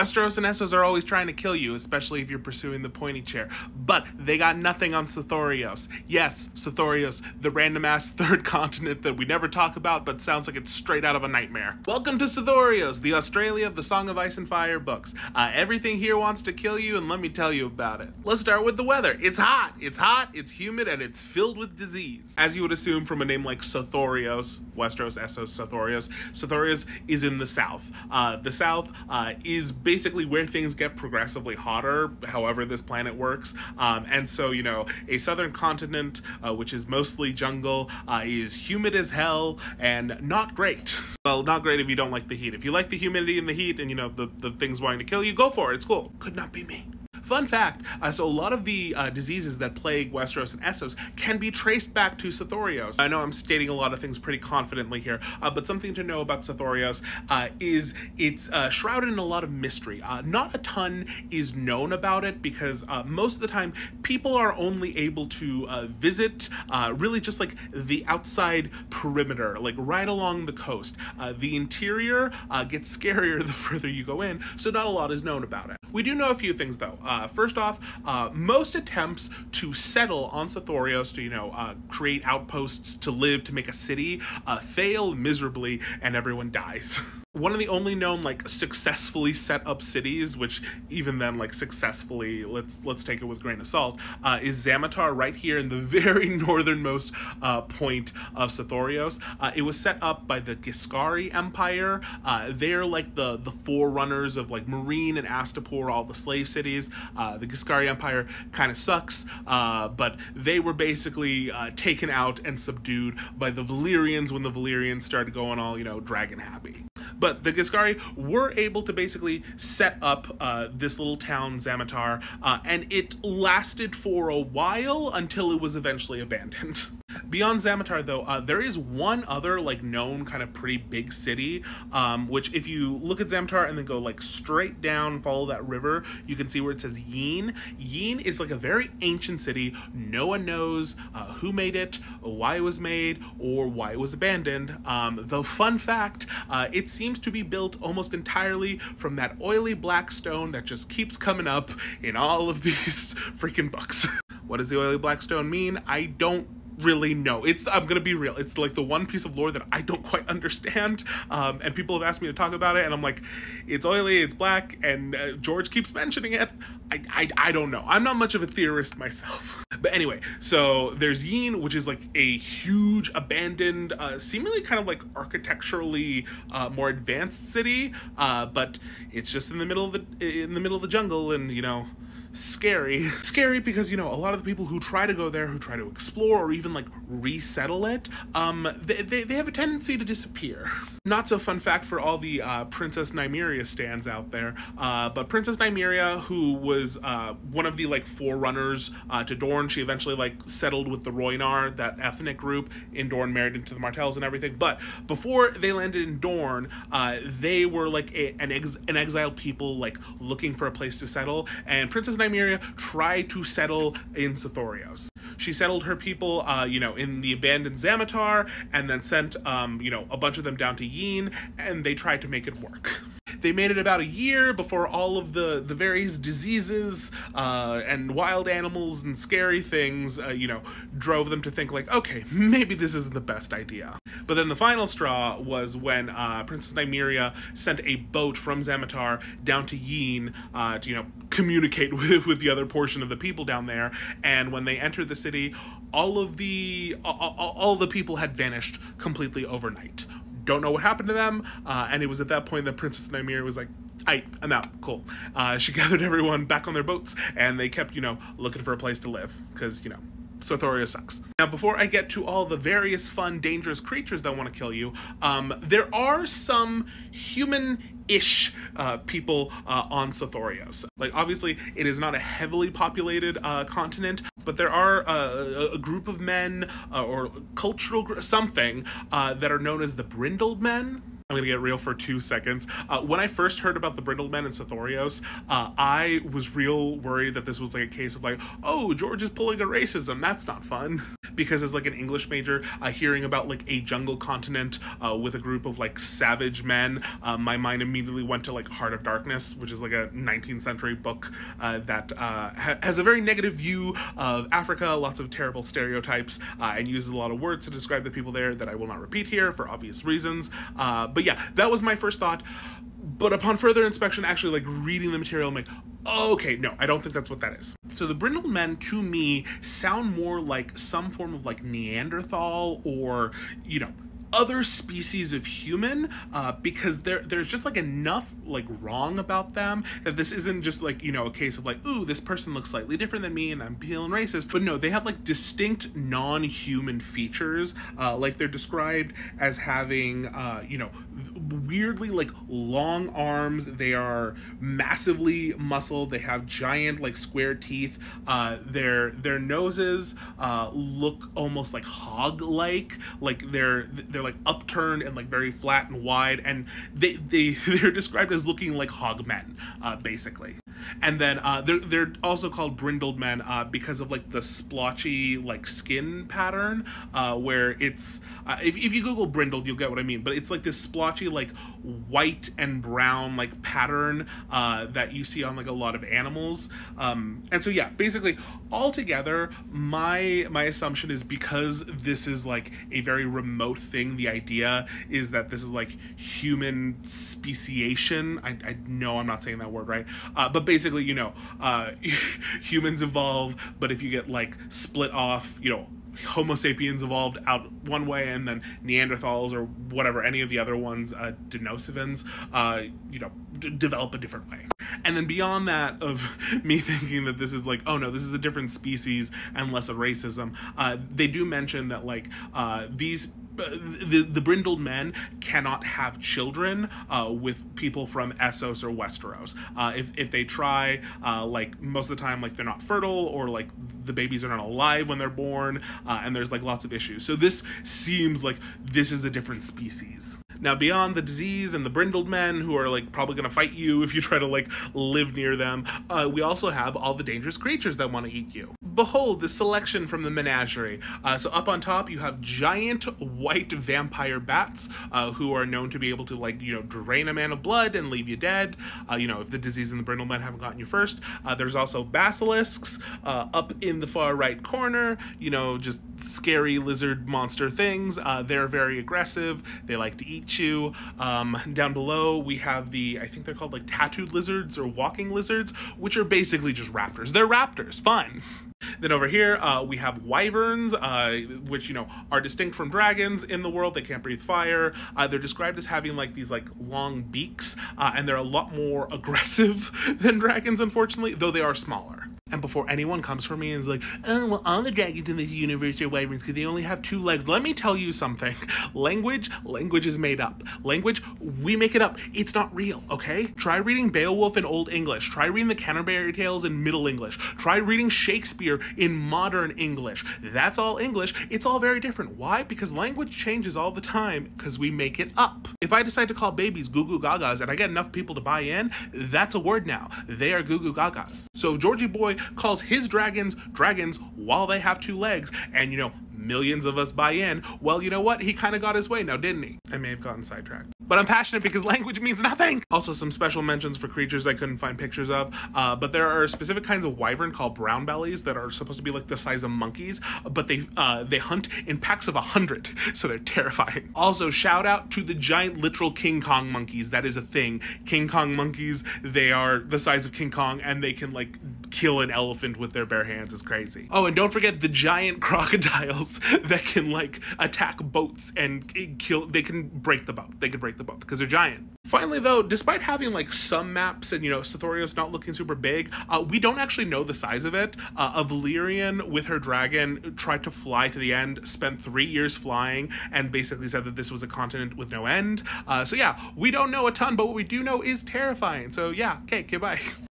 Westeros and Essos are always trying to kill you, especially if you're pursuing the pointy chair, but they got nothing on Sothoryos. Yes, Sothoryos, the random-ass third continent that we never talk about, but sounds like it's straight out of a nightmare. Welcome to Sothoryos, the Australia of the Song of Ice and Fire books. Everything here wants to kill you, and let me tell you about it. Let's start with the weather. It's hot, it's humid, and it's filled with disease. As you would assume from a name like Sothoryos, Westeros, Essos, Sothoryos, Sothoryos is in the south. The south is basically where things get progressively hotter, however this planet works. And so, you know, a southern continent, which is mostly jungle, is humid as hell and not great. Well, not great if you don't like the heat. If you like the humidity and the heat and, you know, the things wanting to kill you, go for it. It's cool. Could not be me. Fun fact, so a lot of the diseases that plague Westeros and Essos can be traced back to Sothoryos. I know I'm stating a lot of things pretty confidently here, but something to know about Sothoryos is it's shrouded in a lot of mystery. Not a ton is known about it because most of the time people are only able to visit really just like the outside perimeter, like right along the coast. The interior gets scarier the further you go in, so not a lot is known about it. We do know a few things though. First off, most attempts to settle on Sothoryos, to, you know, create outposts to live, to make a city, fail miserably and everyone dies. One of the only known, like, successfully set up cities, which even then, like, successfully, let's take it with a grain of salt, is Zamatar, right here in the very northernmost point of Sothoryos. It was set up by the Giscari Empire. They're like the forerunners of like Marine and Astapor, all the slave cities. The Giscari Empire kind of sucks, but they were basically taken out and subdued by the Valyrians when the Valyrians started going all, you know, dragon happy. But the Giscari were able to basically set up this little town, Zamatar, and it lasted for a while until it was eventually abandoned. Beyond Zamatar, though, there is one other, like, known kind of pretty big city, which if you look at Zamatar and then go, like, straight down, follow that river, you can see where it says Yin. Yin is, like, a very ancient city. No one knows who made it, why it was made, or why it was abandoned. Though, fun fact, it seems to be built almost entirely from that oily black stone that just keeps coming up in all of these freaking books. What does the oily black stone mean? I don't really know. I'm gonna be real, it's like the one piece of lore that I don't quite understand, and people have asked me to talk about it, and I'm like, it's oily, it's black, and George keeps mentioning it. I don't know. I'm not much of a theorist myself. But anyway, so there's Yin, which is like a huge abandoned, seemingly kind of like architecturally more advanced city, but it's just in the middle of the jungle, and, you know, scary because, you know, a lot of the people who try to go there, who try to explore or even like resettle it, they have a tendency to disappear. Not so fun fact for all the Princess Nymeria stands out there, but Princess Nymeria, who was one of the like forerunners to Dorne, she eventually like settled with the Rhoynar, that ethnic group in Dorne, married into the Martells and everything. But before they landed in Dorne, they were like an exiled people, like looking for a place to settle, and Princess Nymeria tried to settle in Sothoryos. She settled her people, you know, in the abandoned Zamatar, and then sent, you know, a bunch of them down to Yin, and they tried to make it work. They made it about a year before all of the various diseases and wild animals and scary things, you know, drove them to think like, okay, maybe this isn't the best idea. But then the final straw was when Princess Nymeria sent a boat from Zamatar down to Yin to, you know, communicate with the other portion of the people down there. And when they entered the city, all the people had vanished completely overnight. Don't know what happened to them, and it was at that point that Princess Nymeria was like, I'm out, cool. She gathered everyone back on their boats, and they kept, you know, looking for a place to live, because, you know, Sothoryos sucks. Now, before I get to all the various fun, dangerous creatures that want to kill you, there are some human-ish people on Sothoryos. Like, obviously, it is not a heavily populated continent, but there are a group of men or cultural something that are known as the Brindled Men. I'm gonna get real for 2 seconds. When I first heard about the brindled men and Sothoryos, I was real worried that this was like a case of like, oh, George is pulling a racism. That's not fun. Because as like an English major, hearing about like a jungle continent with a group of like savage men, my mind immediately went to like Heart of Darkness, which is like a 19th century book that has a very negative view of Africa, lots of terrible stereotypes, and uses a lot of words to describe the people there that I will not repeat here for obvious reasons. But yeah, that was my first thought. But upon further inspection, actually like reading the material, I'm like, oh, okay, no, I don't think that's what that is. So the brindled men, to me, sound more like some form of like Neanderthal or, you know, other species of human, because there's just like enough like wrong about them that this isn't just like, you know, a case of like, ooh, this person looks slightly different than me and I'm feeling racist. But no, they have like distinct non-human features. Like they're described as having, you know, weirdly like long arms. They are massively muscled. They have giant like square teeth. Their noses look almost like hog-like. Like they're like upturned and like very flat and wide, and they're described as looking like hog men, basically. And then they're also called brindled men because of like the splotchy like skin pattern, where it's if you Google brindled, you'll get what I mean. But it's like this splotchy like white and brown like pattern that you see on like a lot of animals. And so yeah, basically altogether, my assumption is because this is like a very remote thing, the idea is that this is like human speciation. I know I'm not saying that word right, but basically, you know, humans evolve, but if you get like split off, you know, Homo sapiens evolved out one way, and then Neanderthals or whatever, any of the other ones, Denisovans, you know, develop a different way. And then beyond that of me thinking that this is like, oh no, this is a different species and less of racism, they do mention that like the brindled men cannot have children with people from Essos or Westeros. If they try, like most of the time, like they're not fertile, or like the babies are not alive when they're born, and there's like lots of issues. So this seems like this is a different species. Now, beyond the disease and the brindled men who are like probably gonna fight you if you try to like live near them, we also have all the dangerous creatures that want to eat you. Behold, this selection from the menagerie. So up on top, you have giant white vampire bats who are known to be able to like, you know, drain a man of blood and leave you dead. You know, if the disease and the brindled men haven't gotten you first. There's also basilisks up in the far right corner, you know, just scary lizard monster things. They're very aggressive. They like to eat you. Down below, we have I think they're called like tattooed lizards or walking lizards, which are basically just raptors. They're raptors, fun. Then over here, we have wyverns, which, you know, are distinct from dragons in the world. They can't breathe fire. They're described as having like these like long beaks, and they're a lot more aggressive than dragons, unfortunately, though they are smaller. And before anyone comes for me and is like, oh, well, all the dragons in this universe are wyverns because they only have 2 legs. Let me tell you something. Language is made up. Language, we make it up. It's not real, okay? Try reading Beowulf in Old English. Try reading the Canterbury Tales in Middle English. Try reading Shakespeare in Modern English. That's all English. It's all very different. Why? Because language changes all the time because we make it up. If I decide to call babies goo goo gagas and I get enough people to buy in, that's a word now. They are goo goo gagas. So Georgie Boy calls his dragons while they have 2 legs, and, you know, millions of us buy in. Well, you know what? He kind of got his way now, didn't he? I may have gotten sidetracked. But I'm passionate because language means nothing! Also, some special mentions for creatures I couldn't find pictures of, but there are specific kinds of wyvern called brown bellies that are supposed to be like the size of monkeys, but they hunt in packs of 100, so they're terrifying. Also, shout out to the giant literal King Kong monkeys. That is a thing. King Kong monkeys, they are the size of King Kong, and they can like kill an elephant with their bare hands. It's crazy. Oh, and don't forget the giant crocodiles that can like attack boats and they can break the boat. They can break the boat because they're giant. Finally though, despite having like some maps and, you know, Sothoryos not looking super big, we don't actually know the size of it. A Valyrian with her dragon tried to fly to the end, spent 3 years flying, and basically said that this was a continent with no end. So yeah, we don't know a ton, but what we do know is terrifying. So yeah, okay, bye.